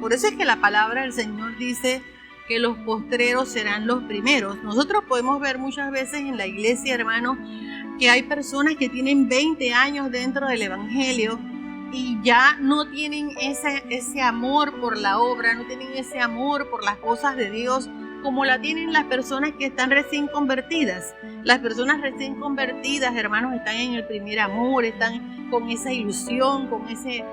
Por eso es que la palabra del Señor dice que los postreros serán los primeros. Nosotros podemos ver muchas veces en la iglesia, hermanos, que hay personas que tienen 20 años dentro del Evangelio y ya no tienen ese amor por la obra, no tienen ese amor por las cosas de Dios como la tienen las personas que están recién convertidas. Las personas recién convertidas, hermanos, están en el primer amor, están con esa ilusión, con ese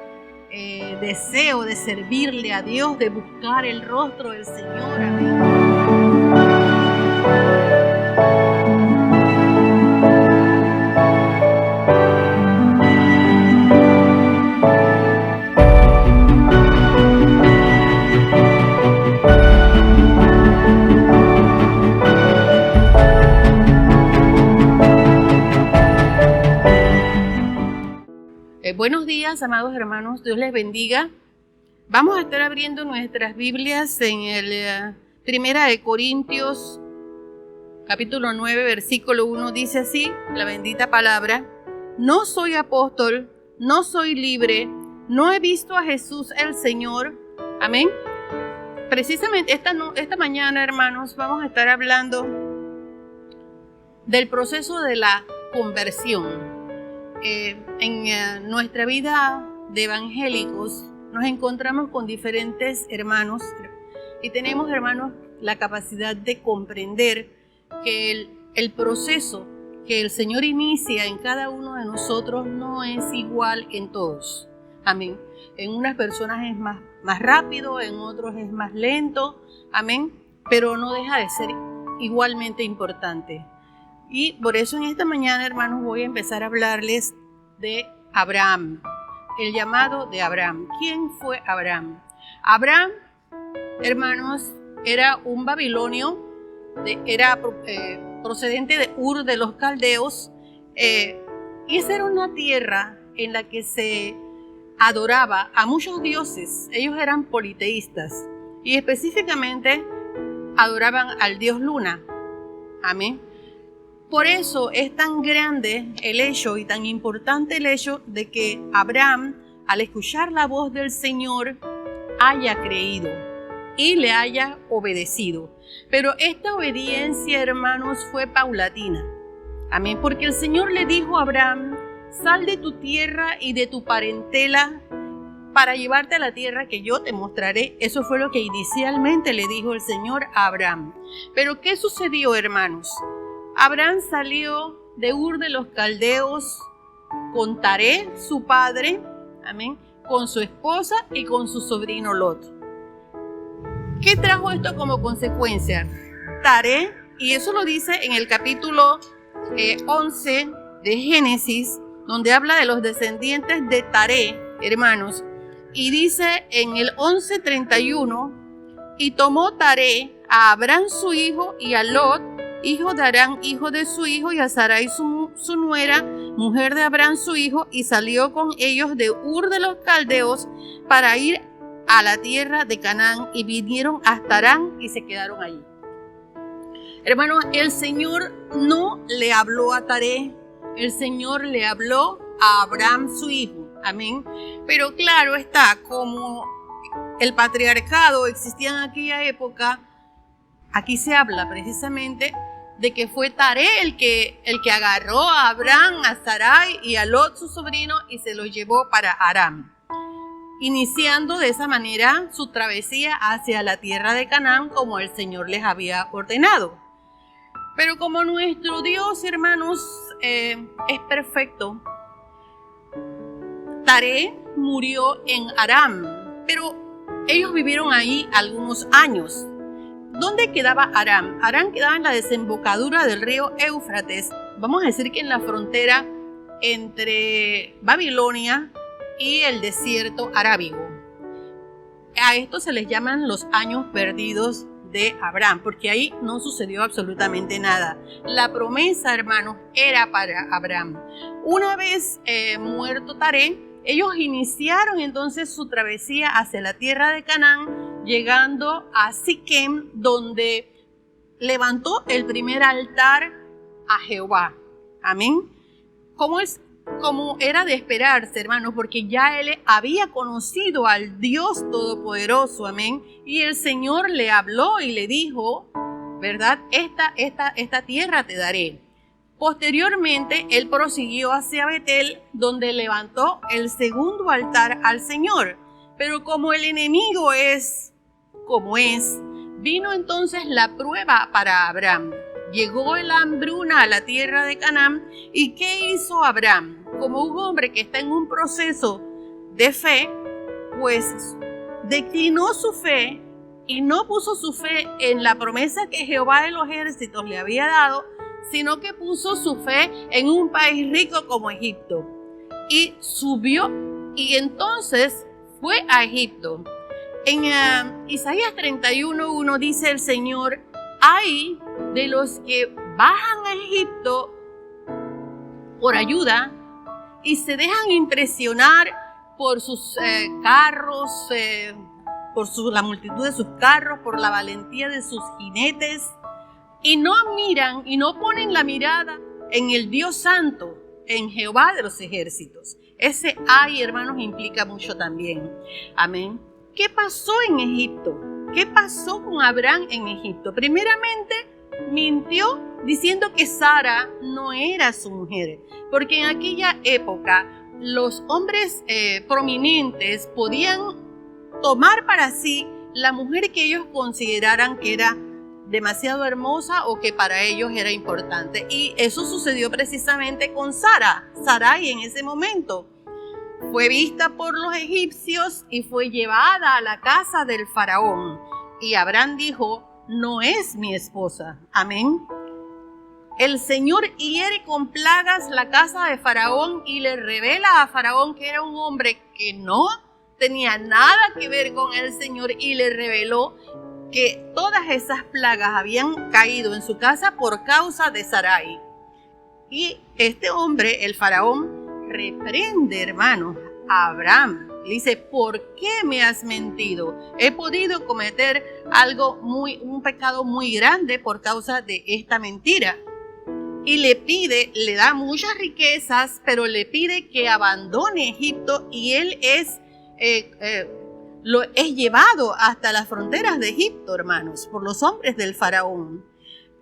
deseo de servirle a Dios, de buscar el rostro del Señor. Amén. Buenos días, amados hermanos, Dios les bendiga. Vamos a estar abriendo nuestras Biblias en el Primera de Corintios, capítulo 9, versículo 1, dice así, la bendita palabra: no soy apóstol, no soy libre, no he visto a Jesús el Señor. Amén. Precisamente esta mañana, hermanos, vamos a estar hablando del proceso de la conversión. En nuestra vida de evangélicos nos encontramos con diferentes hermanos y tenemos, hermanos, la capacidad de comprender que el proceso que el Señor inicia en cada uno de nosotros no es igual en todos. Amén. En unas personas es más rápido, en otros es más lento. Amén. Pero no deja de ser igualmente importante. Y por eso en esta mañana, hermanos, voy a empezar a hablarles de Abraham, el llamado de Abraham. ¿Quién fue Abraham? Abraham, hermanos, era un babilonio, era procedente de Ur de los Caldeos, y esa era una tierra en la que se adoraba a muchos dioses. Ellos eran politeístas y específicamente adoraban al dios Luna. Amén. Por eso es tan grande el hecho y tan importante el hecho de que Abraham, al escuchar la voz del Señor, haya creído y le haya obedecido. Pero esta obediencia, hermanos, fue paulatina. Amén. Porque el Señor le dijo a Abraham: sal de tu tierra y de tu parentela para llevarte a la tierra que yo te mostraré. Eso fue lo que inicialmente le dijo el Señor a Abraham. Pero ¿qué sucedió, hermanos? Abraham salió de Ur de los Caldeos con Taré, su padre, amén, con su esposa y con su sobrino Lot. ¿Qué trajo esto como consecuencia? Taré, y eso lo dice en el capítulo 11 de Génesis, donde habla de los descendientes de Taré, hermanos, y dice en el 11:31: y tomó Taré a Abraham su hijo y a Lot, hijo de Harán, hijo de su hijo, y a Sarai su nuera, mujer de Abraham su hijo, y salió con ellos de Ur de los Caldeos para ir a la tierra de Canaán, y vinieron hasta Harán y se quedaron allí. Hermanos, el Señor no le habló a Taré, el Señor le habló a Abraham su hijo. Amén. Pero claro está, como el patriarcado existía en aquella época, aquí se habla precisamente de que fue Taré el que agarró a Abraham, a Sarai y a Lot, su sobrino, y se los llevó para Aram, iniciando de esa manera su travesía hacia la tierra de Canaán, como el Señor les había ordenado. Pero como nuestro Dios, hermanos, es perfecto, Taré murió en Aram, pero ellos vivieron ahí algunos años. ¿Dónde quedaba Aram? Aram quedaba en la desembocadura del río Éufrates. Vamos a decir que en la frontera entre Babilonia y el desierto arábigo. A esto se les llaman los años perdidos de Abraham, porque ahí no sucedió absolutamente nada. La promesa, hermanos, era para Abraham. Una vez muerto Taré, ellos iniciaron entonces su travesía hacia la tierra de Canaán, llegando a Siquem, donde levantó el primer altar a Jehová. Amén. ¿Cómo es como era de esperarse, hermanos, porque ya él había conocido al Dios Todopoderoso, amén. Y el Señor le habló y le dijo, ¿verdad? Esta tierra te daré. Posteriormente, él prosiguió hacia Betel, donde levantó el segundo altar al Señor. Pero como el enemigo es como es, vino entonces la prueba para Abraham. Llegó la hambruna a la tierra de Canaán. ¿Y qué hizo Abraham? Como un hombre que está en un proceso de fe, pues declinó su fe y no puso su fe en la promesa que Jehová de los ejércitos le había dado, sino que puso su fe en un país rico como Egipto. Y subió y entonces fue a Egipto. En Isaías 31:1 dice el Señor, hay de los que bajan a Egipto por ayuda y se dejan impresionar por sus carros, por la multitud de sus carros, por la valentía de sus jinetes, y no miran y no ponen la mirada en el Dios Santo, en Jehová de los ejércitos. Ese ay, hermanos, implica mucho también. Amén. ¿Qué pasó en Egipto? ¿Qué pasó con Abraham en Egipto? Primeramente, mintió diciendo que Sara no era su mujer, porque en aquella época los hombres prominentes podían tomar para sí la mujer que ellos consideraran que era demasiado hermosa o que para ellos era importante. Y eso sucedió precisamente con Sarai en ese momento. Fue vista por los egipcios y fue llevada a la casa del faraón. Y Abraham dijo, no es mi esposa. Amén. El Señor hiere con plagas la casa de Faraón y le revela a Faraón que era un hombre que no tenía nada que ver con el Señor, y le reveló que todas esas plagas habían caído en su casa por causa de Sarai. Y este hombre, el Faraón, reprende, hermanos, a Abraham. Le dice, ¿por qué me has mentido? He podido cometer un pecado muy grande por causa de esta mentira. Y le da muchas riquezas, pero le pide que abandone Egipto, y él es llevado hasta las fronteras de Egipto, hermanos, por los hombres del faraón.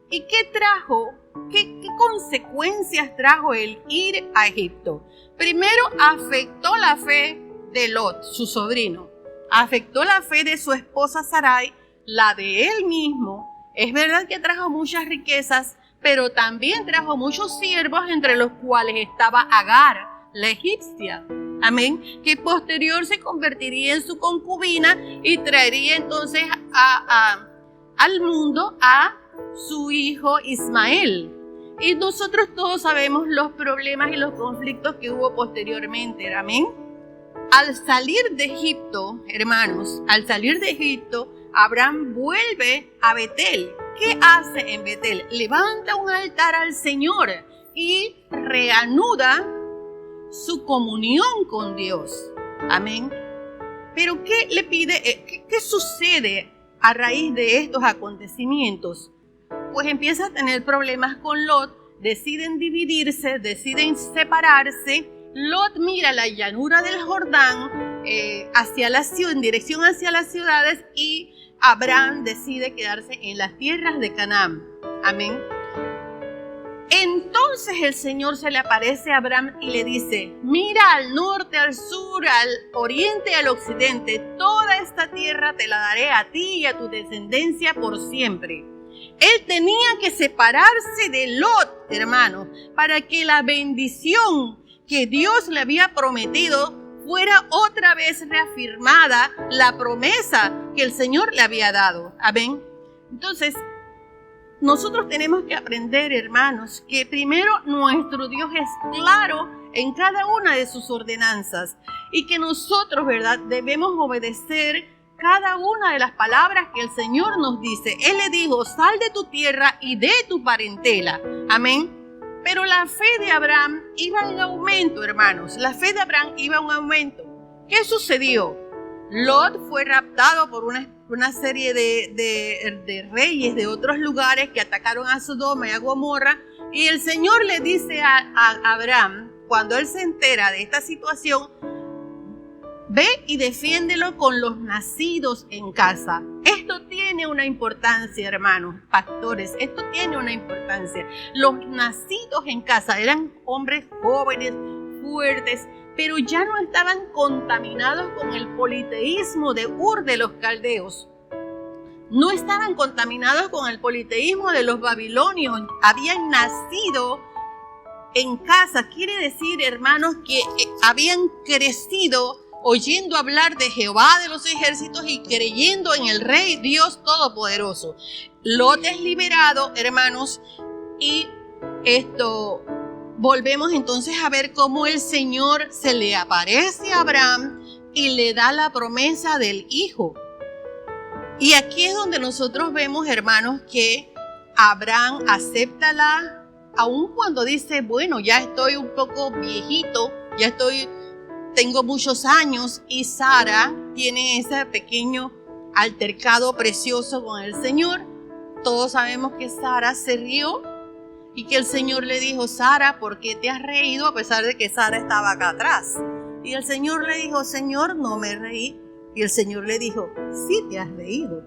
¿Y qué trajo? ¿Qué consecuencias trajo el ir a Egipto? Primero, afectó la fe de Lot, su sobrino. Afectó la fe de su esposa Sarai, la de él mismo. Es verdad que trajo muchas riquezas, pero también trajo muchos siervos, entre los cuales estaba Agar, la egipcia. Amén. Que posterior se convertiría en su concubina y traería entonces al mundo a su hijo Ismael. Y nosotros todos sabemos los problemas y los conflictos que hubo posteriormente. Amén. Al salir de Egipto, hermanos, Abraham vuelve a Betel. ¿Qué hace en Betel? Levanta un altar al Señor y reanuda su comunión con Dios. Amén. Pero ¿qué le pide? ¿Qué sucede a raíz de estos acontecimientos? Pues empieza a tener problemas con Lot, deciden dividirse, deciden separarse. Lot mira la llanura del Jordán en dirección hacia las ciudades, y Abraham decide quedarse en las tierras de Canaán. Amén. Entonces el Señor se le aparece a Abraham y le dice, mira al norte, al sur, al oriente y al occidente, toda esta tierra te la daré a ti y a tu descendencia por siempre. Él tenía que separarse de Lot, hermano, para que la bendición que Dios le había prometido fuera otra vez reafirmada, la promesa que el Señor le había dado. Amén. Entonces, nosotros tenemos que aprender, hermanos, que primero nuestro Dios es claro en cada una de sus ordenanzas, y que nosotros, ¿verdad?, debemos obedecer cada una de las palabras que el Señor nos dice. Él le dijo, sal de tu tierra y de tu parentela. Amén. Pero la fe de Abraham iba en aumento, hermanos. La fe de Abraham iba en aumento. ¿Qué sucedió? Lot fue raptado por una serie de reyes de otros lugares que atacaron a Sodoma y a Gomorra. Y el Señor le dice a Abraham, cuando él se entera de esta situación, ve y defiéndelo con los nacidos en casa. Esto tiene una importancia, hermanos, pastores, esto tiene una importancia. Los nacidos en casa eran hombres jóvenes, fuertes, pero ya no estaban contaminados con el politeísmo de Ur de los caldeos. No estaban contaminados con el politeísmo de los babilonios. Habían nacido en casa. Quiere decir, hermanos, que habían crecido oyendo hablar de Jehová de los ejércitos y creyendo en el Rey Dios Todopoderoso. Lot es liberado, hermanos, y volvemos entonces a ver cómo el Señor se le aparece a Abraham y le da la promesa del hijo. Y aquí es donde nosotros vemos, hermanos, que Abraham acepta aun cuando dice, bueno, ya estoy un poco viejito, tengo muchos años, y Sara tiene ese pequeño altercado precioso con el Señor. Todos sabemos que Sara se rió y que el Señor le dijo, Sara, ¿por qué te has reído? A pesar de que Sara estaba acá atrás. Y el Señor le dijo, Señor, no me reí. Y el Señor le dijo, sí te has reído.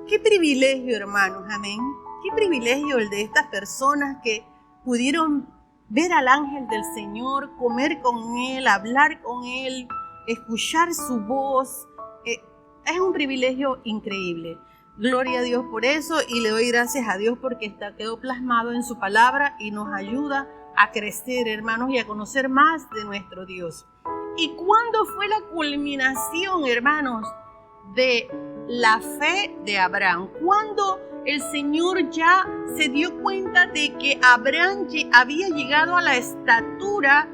Qué privilegio, hermanos, amén. Qué privilegio el de estas personas que pudieron ver al ángel del Señor, comer con él, hablar con él, escuchar su voz. Es un privilegio increíble. Gloria a Dios por eso, y le doy gracias a Dios porque quedó plasmado en su palabra y nos ayuda a crecer, hermanos, y a conocer más de nuestro Dios. ¿Y cuándo fue la culminación, hermanos, de la fe de Abraham? Cuando el Señor ya se dio cuenta de que Abraham había llegado a la estatura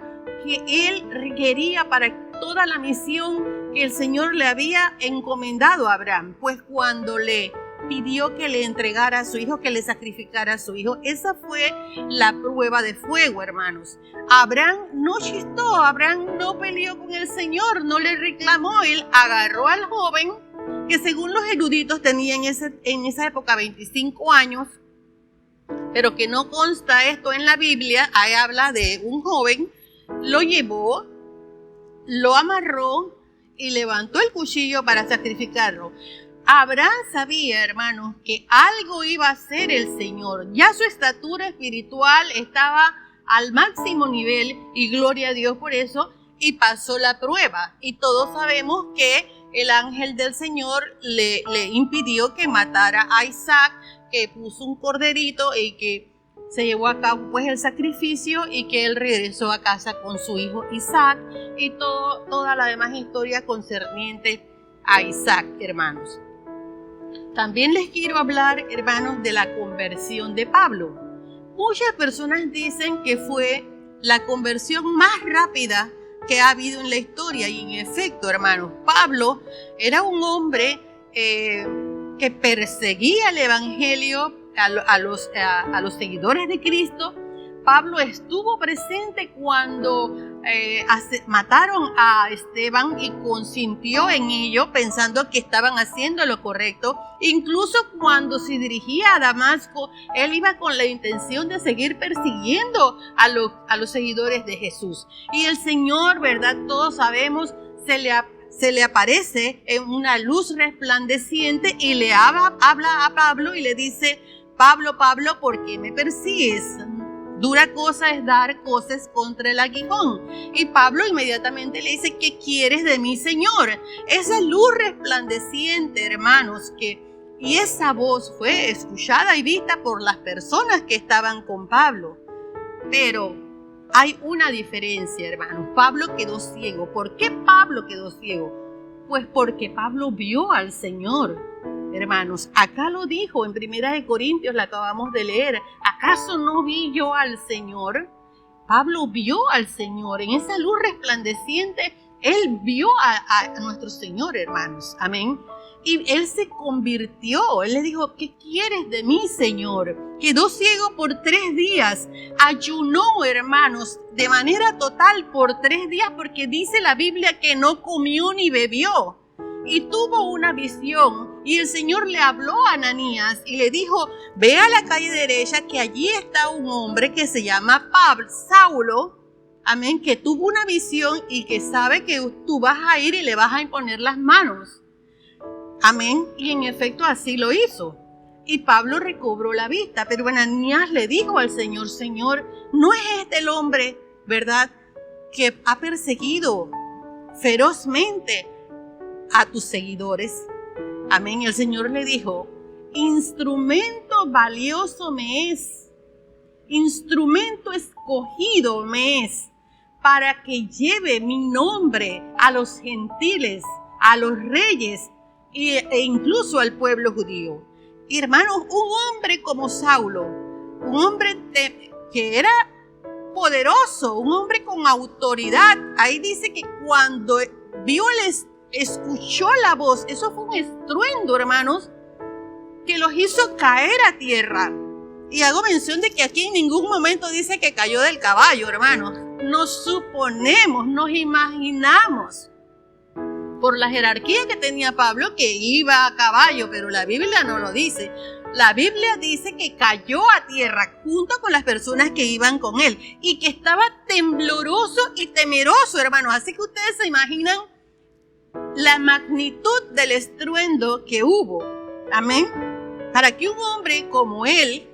que él requería para toda la misión que el Señor le había encomendado a Abraham. Pues cuando le pidió que le entregara a su hijo, que le sacrificara a su hijo. Esa fue la prueba de fuego, hermanos. Abraham no chistó, Abraham no peleó con el Señor, no le reclamó. Él agarró al joven, que según los eruditos tenía en esa época 25 años, pero que no consta esto en la Biblia. Ahí habla de un joven, lo llevó, lo amarró y levantó el cuchillo para sacrificarlo. Abraham sabía, hermanos, que algo iba a hacer el Señor. Ya su estatura espiritual estaba al máximo nivel, y gloria a Dios por eso, y pasó la prueba. Y todos sabemos que el ángel del Señor le impidió que matara a Isaac, que puso un corderito y que se llevó a cabo pues el sacrificio, y que él regresó a casa con su hijo Isaac, y toda la demás historia concerniente a Isaac, hermanos. También les quiero hablar, hermanos, de la conversión de Pablo. Muchas personas dicen que fue la conversión más rápida que ha habido en la historia, y en efecto, hermanos, Pablo era un hombre que perseguía el evangelio a los seguidores de Cristo. Pablo estuvo presente cuando mataron a Esteban y consintió en ello, pensando que estaban haciendo lo correcto. Incluso cuando se dirigía a Damasco, él iba con la intención de seguir persiguiendo a los seguidores de Jesús. Y el Señor, ¿verdad? Todos sabemos, se le aparece en una luz resplandeciente y le habla a Pablo y le dice, Pablo, Pablo, ¿por qué me persigues? Dura cosa es dar coces contra el aguijón. Y Pablo inmediatamente le dice, ¿qué quieres de mí, Señor? Esa luz resplandeciente, hermanos, y esa voz fue escuchada y vista por las personas que estaban con Pablo. Pero hay una diferencia, hermanos. Pablo quedó ciego. ¿Por qué Pablo quedó ciego? Pues porque Pablo vio al Señor. Hermanos, acá lo dijo en 1 Corintios, la acabamos de leer. ¿Acaso no vi yo al Señor? Pablo vio al Señor. En esa luz resplandeciente, él vio a nuestro Señor, hermanos. Amén. Y él se convirtió. Él le dijo, ¿qué quieres de mí, Señor? Quedó ciego por 3 días. Ayunó, hermanos, de manera total por 3 días, porque dice la Biblia que no comió ni bebió. Y tuvo una visión, y el Señor le habló a Ananías y le dijo, ve a la calle derecha, que allí está un hombre que se llama Saulo. amén, que tuvo una visión y que sabe que tú vas a ir y le vas a imponer las manos. Amén. Y en efecto así lo hizo. Y Pablo recobró la vista. Pero Ananías le dijo al Señor: Señor, ¿no es este el hombre, verdad, que ha perseguido ferozmente a tus seguidores? Amén. Y el Señor le dijo: instrumento valioso me es, instrumento escogido me es, para que lleve mi nombre a los gentiles, a los reyes e incluso al pueblo judío. Y hermanos, un hombre como Saulo, un hombre que era poderoso, un hombre con autoridad. Ahí dice que cuando escuchó la voz, eso fue un estruendo, hermanos, que los hizo caer a tierra. Y hago mención de que aquí en ningún momento dice que cayó del caballo, hermanos. Nos suponemos, nos imaginamos, por la jerarquía que tenía Pablo, que iba a caballo, pero la Biblia no lo dice. La Biblia dice que cayó a tierra junto con las personas que iban con él y que estaba tembloroso y temeroso, hermanos. Así que ustedes se imaginan la magnitud del estruendo que hubo. Amén. Para que un hombre como él,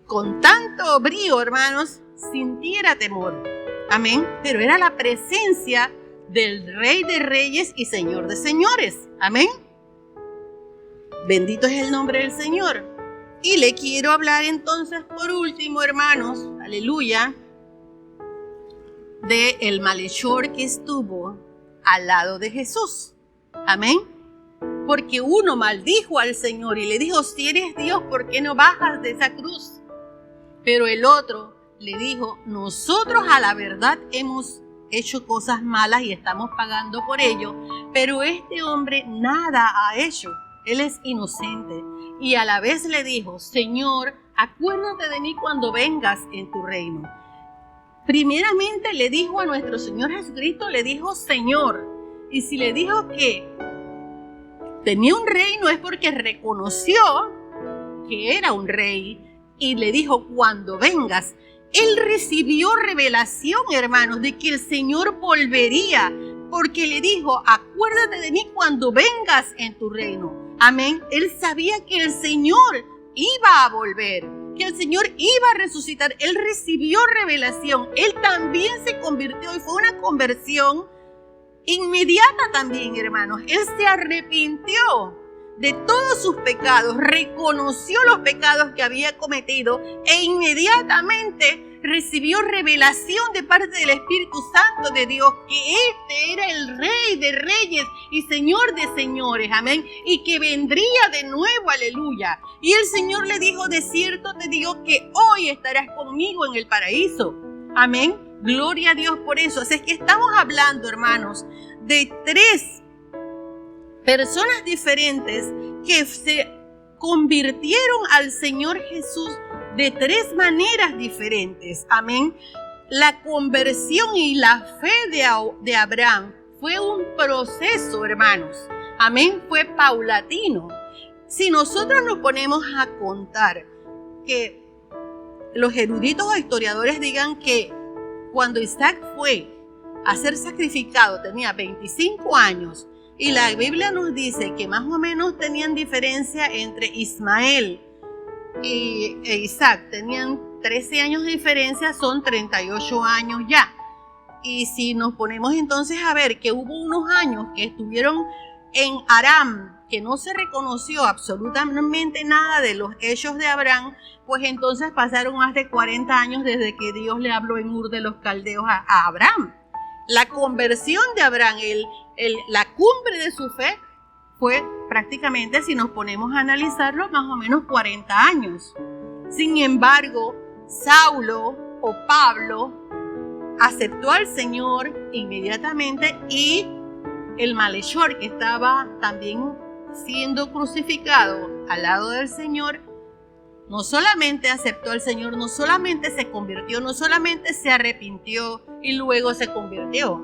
con tanto brío, hermanos, sintiera temor. Amén. Pero era la presencia del Rey de Reyes y Señor de Señores. Amén. Bendito es el nombre del Señor. Y le quiero hablar entonces por último, hermanos, aleluya, de el malhechor que estuvo al lado de Jesús. Amén. Porque uno maldijo al Señor y le dijo: si eres Dios, ¿por qué no bajas de esa cruz? Pero el otro le dijo: nosotros a la verdad hemos hecho cosas malas y estamos pagando por ello, pero este hombre nada ha hecho, él es inocente. Y a la vez le dijo: Señor, acuérdate de mí cuando vengas en tu reino. Primeramente le dijo a nuestro Señor Jesucristo, le dijo Señor. Y si le dijo que tenía un reino es porque reconoció que era un rey y le dijo: cuando vengas. Él recibió revelación, hermanos, de que el Señor volvería, porque le dijo: acuérdate de mí cuando vengas en tu reino. Amén. Él sabía que el Señor iba a volver, que el Señor iba a resucitar. Él recibió revelación. Él también se convirtió y fue una conversión inmediata también, hermanos. Él se arrepintió de todos sus pecados, reconoció los pecados que había cometido e inmediatamente recibió revelación de parte del Espíritu Santo de Dios que este era el Rey de Reyes y Señor de Señores, amén, y que vendría de nuevo, aleluya. Y el Señor le dijo: de cierto te digo que hoy estarás conmigo en el paraíso, amén. Gloria a Dios por eso. Así es que estamos hablando, hermanos, de tres personas diferentes que se convirtieron al Señor Jesús de tres maneras diferentes. Amén. La conversión y la fe de Abraham fue un proceso, hermanos. Amén. Fue paulatino. Si nosotros nos ponemos a contar, que los eruditos o historiadores digan que cuando Isaac fue a ser sacrificado tenía 25 años, y la Biblia nos dice que más o menos tenían diferencia entre Ismael e Isaac. Tenían 13 años de diferencia, son 38 años ya. Y si nos ponemos entonces a ver que hubo unos años que estuvieron en Aram, que no se reconoció absolutamente nada de los hechos de Abraham, pues entonces pasaron más de 40 años desde que Dios le habló en Ur de los Caldeos a Abraham. La conversión de Abraham, la cumbre de su fe, fue prácticamente, si nos ponemos a analizarlo, más o menos 40 años. Sin embargo, Saulo o Pablo aceptó al Señor inmediatamente, y el malhechor que estaba también siendo crucificado al lado del Señor, no solamente aceptó al Señor, no solamente se convirtió, no solamente se arrepintió y luego se convirtió,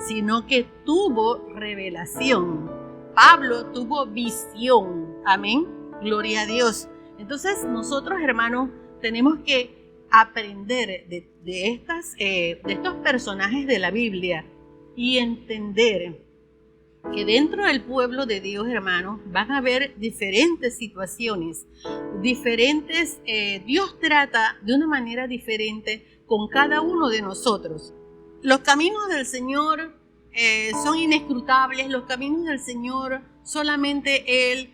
sino que tuvo revelación. Pablo tuvo visión. Amén. Gloria a Dios. Entonces nosotros, hermanos, tenemos que aprender de estos personajes de la Biblia y entender que dentro del pueblo de Dios, hermanos, van a haber diferentes situaciones, Dios trata de una manera diferente con cada uno de nosotros. Los caminos del Señor son inescrutables, los caminos del Señor solamente Él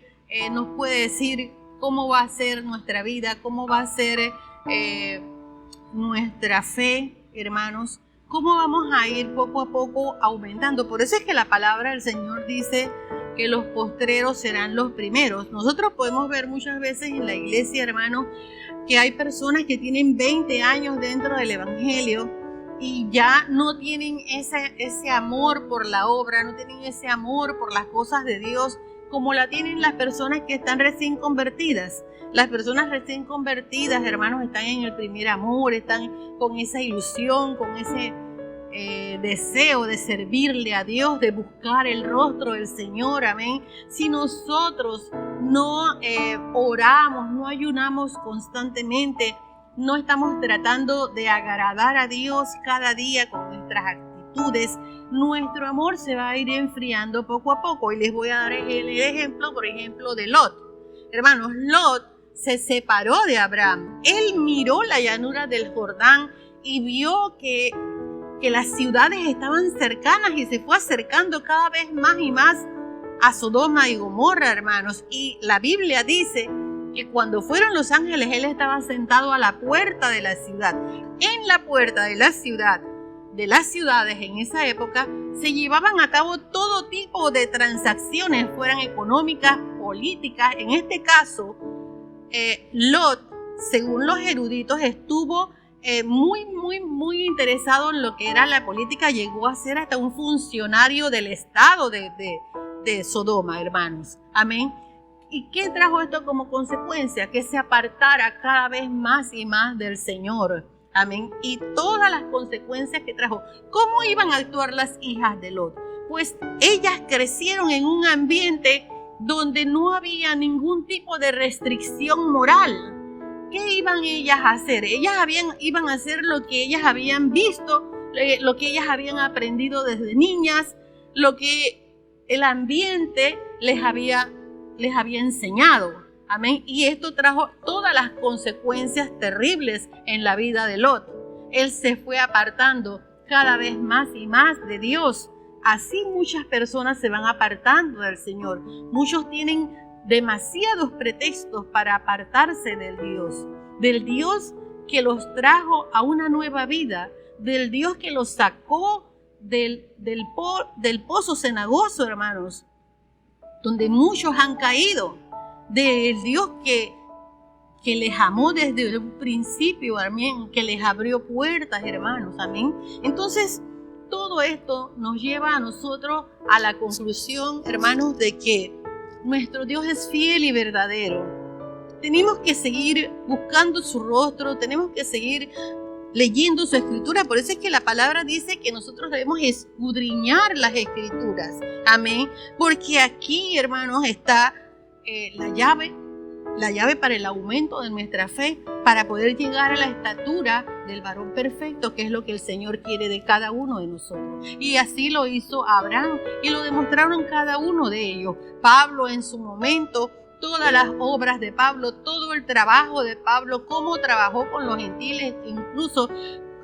nos puede decir cómo va a ser nuestra vida, cómo va a ser nuestra fe, hermanos, cómo vamos a ir poco a poco aumentando. Por eso es que la palabra del Señor dice que los postreros serán los primeros. Nosotros podemos ver muchas veces en la iglesia, hermanos, que hay personas que tienen 20 años dentro del Evangelio y ya no tienen ese amor por la obra, no tienen ese amor por las cosas de Dios como la tienen las personas que están recién convertidas. Las personas recién convertidas, hermanos, están en el primer amor, están con esa ilusión, con ese deseo de servirle a Dios, de buscar el rostro del Señor, amén. Si nosotros no oramos, no ayunamos constantemente, no estamos tratando de agradar a Dios cada día con nuestras actitudes, nuestro amor se va a ir enfriando poco a poco. Y les voy a dar el ejemplo, por ejemplo, de Lot. Hermanos, Lot se separó de Abraham. Él miró la llanura del Jordán y vio que las ciudades estaban cercanas y se fue acercando cada vez más y más a Sodoma y Gomorra, hermanos. Y la Biblia dice que cuando fueron los ángeles, él estaba sentado a la puerta de la ciudad. En la puerta de la ciudad, de las ciudades en esa época, se llevaban a cabo todo tipo de transacciones, fueran económicas, políticas. En este caso, Lot, según los eruditos, estuvo muy interesado en lo que era la política. Llegó a ser hasta un funcionario del estado de Sodoma, hermanos. Amén. ¿Y qué trajo esto como consecuencia? Que se apartara cada vez más y más del Señor. Amén. Y todas las consecuencias que trajo. ¿Cómo iban a actuar las hijas de Lot? Pues ellas crecieron en un ambiente donde no había ningún tipo de restricción moral. ¿Qué iban ellas a hacer? Ellas iban a hacer lo que ellas habían visto, lo que ellas habían aprendido desde niñas, lo que el ambiente les había enseñado. Amén. Y esto trajo todas las consecuencias terribles en la vida de Lot. Él se fue apartando cada vez más y más de Dios. Así muchas personas se van apartando del Señor. Muchos tienen demasiados pretextos para apartarse del Dios que los trajo a una nueva vida, del Dios que los sacó del pozo cenagoso, hermanos, donde muchos han caído, del Dios que les amó desde un principio, amén, que les abrió puertas, hermanos, amén. Entonces, todo esto nos lleva a nosotros a la conclusión, hermanos, de que nuestro Dios es fiel y verdadero. Tenemos que seguir buscando su rostro, tenemos que seguir leyendo su escritura. Por eso es que la palabra dice que nosotros debemos escudriñar las escrituras. Amén. Porque aquí, hermanos, está la llave para el aumento de nuestra fe, para poder llegar a la estatura del varón perfecto, que es lo que el Señor quiere de cada uno de nosotros. Y así lo hizo Abraham y lo demostraron cada uno de ellos. Pablo en su momento, todas las obras de Pablo, todo el trabajo de Pablo, cómo trabajó con los gentiles, incluso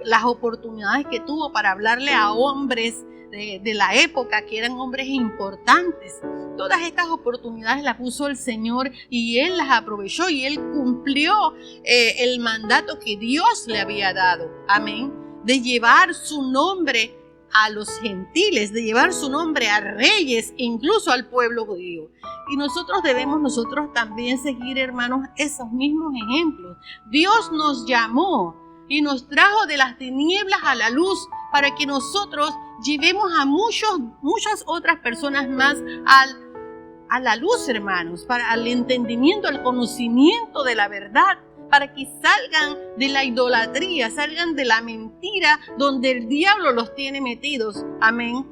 las oportunidades que tuvo para hablarle a hombres de la época, que eran hombres importantes. Todas estas oportunidades las puso el Señor y Él las aprovechó y Él cumplió el mandato que Dios le había dado. Amén. De llevar su nombre a los gentiles, de llevar su nombre a reyes, incluso al pueblo judío. Y nosotros también seguir, hermanos, esos mismos ejemplos. Dios nos llamó y nos trajo de las tinieblas a la luz para que nosotros llevemos a muchas otras personas más a la luz, hermanos, para el entendimiento, al conocimiento de la verdad, para que salgan de la idolatría, salgan de la mentira donde el diablo los tiene metidos. Amén.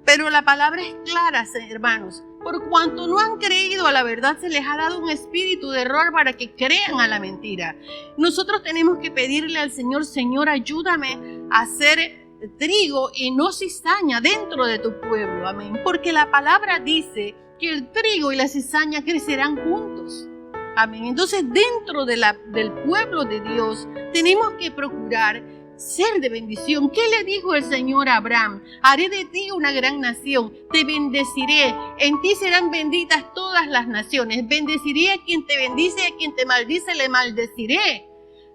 Pero la palabra es clara, hermanos, Por cuanto no han creído a la verdad, se les ha dado un espíritu de error para que crean a la mentira. Nosotros tenemos que pedirle al Señor: Señor, ayúdame a hacer trigo y no cizaña dentro de tu pueblo. Amén. Porque la palabra dice que el trigo y la cizaña crecerán juntos. Amén. Entonces, dentro del pueblo de Dios, tenemos que procurar ser de bendición. ¿Qué le dijo el Señor a Abraham? Haré de ti una gran nación, te bendeciré, en ti serán benditas todas las naciones. Bendeciré a quien te bendice y a quien te maldice le maldeciré.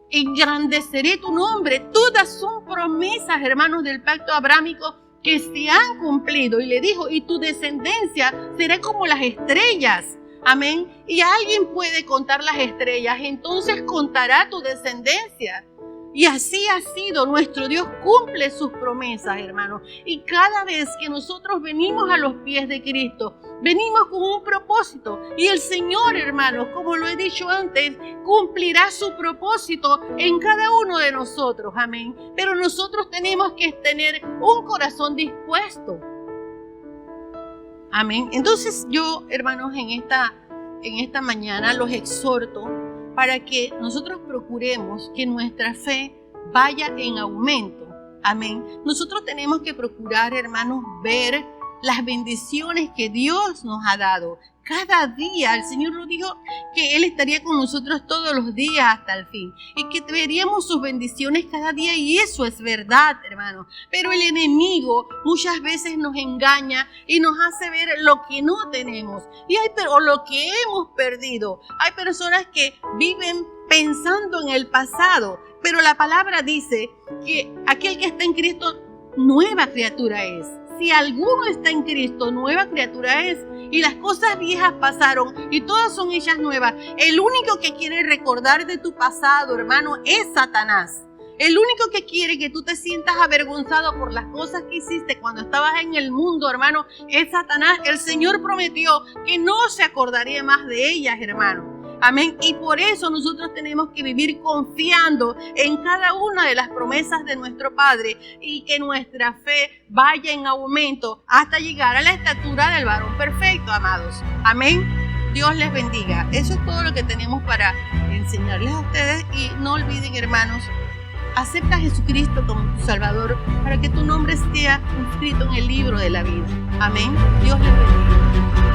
Engrandeceré tu nombre. Todas son promesas, hermanos, del pacto abrámico que se han cumplido. Y le dijo: y tu descendencia será como las estrellas. Amén. Y alguien puede contar las estrellas, entonces contará tu descendencia. Y así ha sido. Nuestro Dios cumple sus promesas, hermanos. Y cada vez que nosotros venimos a los pies de Cristo, venimos con un propósito. Y el Señor, hermanos, como lo he dicho antes, cumplirá su propósito en cada uno de nosotros. Amén. Pero nosotros tenemos que tener un corazón dispuesto. Amén. Entonces yo, hermanos, en esta mañana los exhorto para que nosotros procuremos que nuestra fe vaya en aumento. Amén. Nosotros tenemos que procurar, hermanos, ver las bendiciones que Dios nos ha dado. Cada día el Señor nos dijo que Él estaría con nosotros todos los días hasta el fin. Y que veríamos sus bendiciones cada día. Y eso es verdad, hermanos. Pero el enemigo muchas veces nos engaña y nos hace ver lo que no tenemos. O lo que hemos perdido. Hay personas que viven pensando en el pasado. Pero la palabra dice que aquel que está en Cristo, nueva criatura es. Si alguno está en Cristo, nueva criatura es. Y las cosas viejas pasaron y todas son hechas nuevas. El único que quiere recordar de tu pasado, hermano, es Satanás. El único que quiere que tú te sientas avergonzado por las cosas que hiciste cuando estabas en el mundo, hermano, es Satanás. El Señor prometió que no se acordaría más de ellas, hermano. Amén. Y por eso nosotros tenemos que vivir confiando en cada una de las promesas de nuestro Padre y que nuestra fe vaya en aumento hasta llegar a la estatura del varón perfecto, amados. Amén. Dios les bendiga. Eso es todo lo que tenemos para enseñarles a ustedes. Y no olviden, hermanos, acepta a Jesucristo como tu Salvador para que tu nombre sea inscrito en el libro de la vida. Amén. Dios les bendiga.